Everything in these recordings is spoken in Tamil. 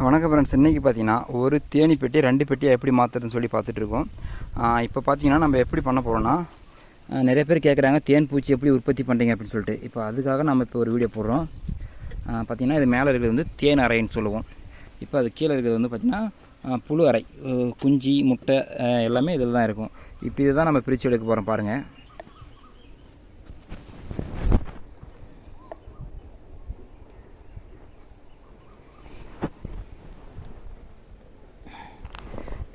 வணக்கம் ஃப்ரெண்ட்ஸ். இன்றைக்கி பார்த்தீங்கன்னா ஒரு தேனி பெட்டி 2 பெட்டியை எப்படி மாற்றுறதுன்னு சொல்லி பார்த்துட்ருக்கோம். இப்போ பார்த்தீங்கன்னா நம்ம எப்படி பண்ண போகிறோன்னா, நிறைய பேர் கேட்குறாங்க தேன் பூச்சி எப்படி உற்பத்தி பண்ணுறீங்க அப்படின்னு சொல்லிட்டு. இப்போ அதுக்காக நம்ம இப்போ ஒரு வீடியோ போடுறோம். பார்த்திங்கன்னா இது மேலே இருக்கிறது வந்து தேன் அறைன்னு சொல்லுவோம். இப்போ அது கீழே இருக்கிறது வந்து பார்த்திங்கன்னா புழு அறை, குஞ்சு முட்டை எல்லாமே இதில் தான் இருக்கும். இப்போ இதை தான் நம்ம பிரித்து எடுக்க போகிறோம் பாருங்கள்.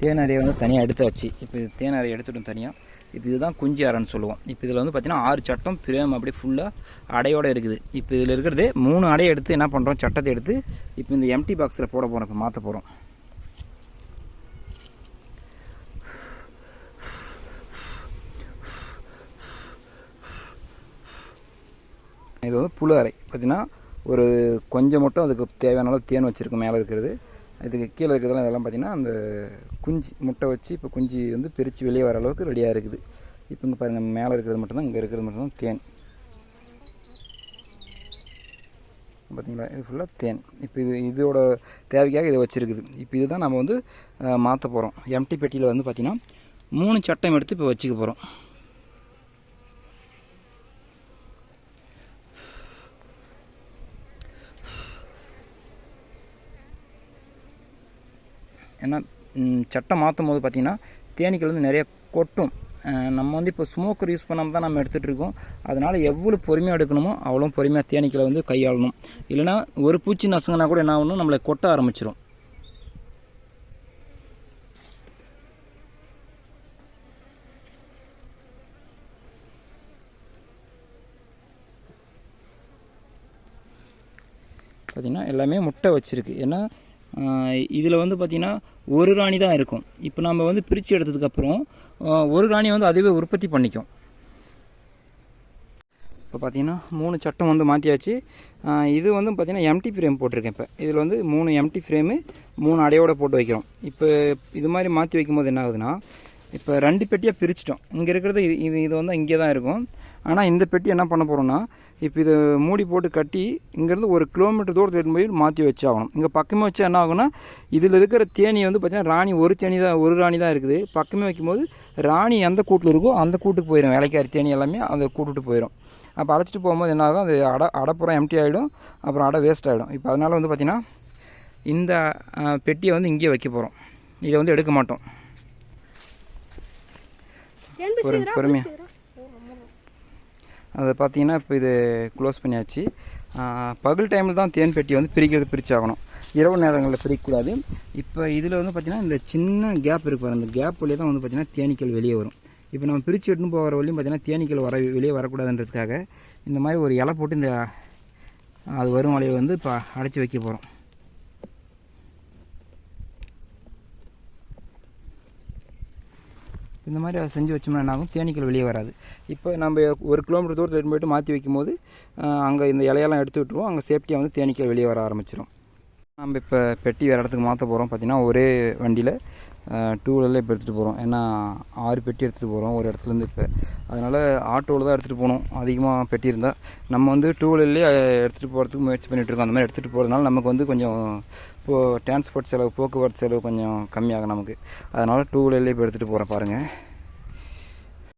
தேன் அறையை வந்து தனியாக எடுத்தாச்சு. இப்போ இது தேன் அறையை எடுத்துட்டோம் தனியாக. இப்போ இதுதான் குஞ்சு அறைன்னு சொல்லுவோம். இப்போ இதில் வந்து பார்த்திங்கன்னா 6 சட்டம் பிரேம் அப்படியே ஃபுல்லாக அடையோடு இருக்குது. இப்போ இதில் இருக்கிறது 3 அடையை எடுத்து என்ன பண்ணுறோம், சட்டத்தை எடுத்து இப்போ இந்த எம்டி பாக்ஸில் போட போகிறோம். இப்போ மாற்ற போகிறோம். இது வந்து புழு அறை. பார்த்திங்கன்னா ஒரு கொஞ்சம் மட்டும் அதுக்கு தேவையான அளவு தேன் வச்சுருக்கோம். மேலே இருக்கிறது, இதுக்கு கீழே இருக்கிறதெல்லாம் இதெல்லாம் பார்த்திங்கன்னா அந்த குஞ்சு முட்டை வச்சு இப்போ குஞ்சு வந்து பிரித்து வெளியே வர அளவுக்கு ரெடியாக இருக்குது. இப்போ இங்கே பாருங்கள், மேலே இருக்கிறது மட்டும்தான், இங்கே இருக்கிறது மட்டும்தான் தேன். பார்த்திங்களா, இது ஃபுல்லாக தேன். இப்போ இதோட தேவைக்காக இதை வச்சுருக்குது. இப்போ இதுதான் நம்ம வந்து மாற்ற போகிறோம். எம்டி பெட்டியில் வந்து பார்த்திங்கன்னா 3 சட்டம் எடுத்து இப்போ வச்சுக்க போகிறோம். ஏன்னா சட்டம் மாற்றும் போது பார்த்திங்கன்னா தேனீக்கள் வந்து நிறைய கொட்டும். நம்ம வந்து இப்போ ஸ்மோக்கர் யூஸ் பண்ணாமல் தான் நம்ம எடுத்துகிட்டு இருக்கோம். அதனால் எவ்வளோ பொறுமையாக எடுக்கணுமோ அவ்வளோ பொறுமையாக தேனீக்களை வந்து கையாளணும். இல்லைனா ஒரு பூச்சி நசுங்கினா கூட என்ன ஆகணும், நம்மளை கொட்ட ஆரம்பிச்சிடும். பார்த்திங்கன்னா எல்லாமே முட்டை வச்சுருக்கு. ஏன்னா இதில் வந்து பார்த்திங்கன்னா ஒரு ராணி தான் இருக்கும். இப்போ நம்ம வந்து பிரித்து எடுத்ததுக்கப்புறம் ஒரு ராணி வந்து அதுவே உற்பத்தி பண்ணிக்கும். இப்போ பார்த்திங்கன்னா 3 சட்டம் வந்து மாற்றியாச்சு. இது வந்து பார்த்திங்கன்னா எம்டி ஃப்ரேம் போட்டிருக்கேன். இப்போ இதில் வந்து 3 எம்டி ஃப்ரேமு 3 அடையோடு போட்டு வைக்கிறோம். இப்போ இது மாதிரி மாற்றி வைக்கும்போது என்ன ஆகுதுன்னா, இப்போ 2 பெட்டியாக பிரிச்சிட்டோம். இங்கே இருக்கிறது இது வந்து இங்கே தான் இருக்கும். ஆனால் இந்த பெட்டி என்ன பண்ண போகிறோன்னா, இப்போ இதை மூடி போட்டு கட்டி இங்கேருந்து 1 கிலோமீட்டர் தூரத்தில் எடுத்து போய் மாற்றி வச்சு ஆகணும். இங்கே பக்கமே வச்சு என்ன ஆகுனா, இதில் இருக்கிற தேனி வந்து பார்த்திங்கன்னா ராணி ஒரு ராணி தான் இருக்குது. பக்கமே வைக்கும்போது ராணி எந்த கூட்டில் இருக்கோ அந்த கூட்டுக்கு போயிடும். வேலைக்காரி தேனி எல்லாமே அந்த கூட்டுட்டு போயிடும். அப்போ அழைச்சிட்டு போகும்போது என்ன ஆகும், அது அடைப்புறம் எம்டி ஆகிடும், அப்புறம் அடை வேஸ்ட் ஆகிடும். இப்போ அதனால் வந்து பார்த்திங்கன்னா இந்த பெட்டியை வந்து இங்கேயே வைக்க போகிறோம். இதை வந்து எடுக்க மாட்டோம். பொறுமையாக அதை பார்த்திங்கன்னா இப்போ இது க்ளோஸ் பண்ணியாச்சு. பகல் டைமில் தான் தேன் பெட்டி வந்து பிரிச்சாகணும். இரவு நேரங்களில் பிரிக்கக்கூடாது. இப்போ இதில் வந்து பார்த்திங்கன்னா இந்த சின்ன கேப் இருக்குது. அந்த கேப் வழியாக தான் வந்து பார்த்திங்கன்னா தேனீக்கள் வெளியே வரும். இப்போ நம்ம பிரித்து எடுத்துன்னு போகிற வழியும் பார்த்திங்கன்னா தேனீக்கள் வெளியே வரக்கூடாதுன்றதுக்காக இந்த மாதிரி ஒரு இலை போட்டு இந்த அது வரும் வழியை வந்து இப்போ அடைச்சி வைக்க போகிறோம். இந்த மாதிரி அதை செஞ்சு வச்சோம்னா என்ன ஆகும், தேனீக்கள் வெளியே வராது. இப்போ நம்ம 1 கிலோமீட்டர் தூரத்தில் எடுத்து போய்ட்டு மாற்றி வைக்கும்போது அங்கே இந்த இலையெல்லாம் எடுத்து விட்டுருவோம். அங்கே சேஃப்டியாக வந்து தேனீக்கள் வெளியே வர ஆரம்பிச்சிடும். நம்ம இப்போ பெட்டி வேறு இடத்துக்கு மாற்ற போகிறோம். பார்த்திங்கன்னா ஒரே வண்டியில் 2 வீலரில் இப்போ எடுத்துகிட்டு போகிறோம். ஏன்னா 6 பெட்டி எடுத்துகிட்டு போகிறோம் ஒரு இடத்துலேருந்து. இப்போ அதனால் ஆட்டோவில் தான் எடுத்துகிட்டு போகணும். அதிகமாக பெட்டி இருந்தால் நம்ம வந்து 2 வீலர்லேயே எடுத்துகிட்டு போகிறதுக்கு முயற்சி பண்ணிகிட்ருக்கோம். அந்த மாதிரி எடுத்துகிட்டு போகிறதுனால நமக்கு வந்து கொஞ்சம் டிரான்ஸ்போர்ட் செலவு, போக்குவரத்து செலவு கொஞ்சம் கம்மியாகும் நமக்கு. அதனால் 2 வீலர்லேயே இப்போ எடுத்துகிட்டு போகிறேன் பாருங்கள்.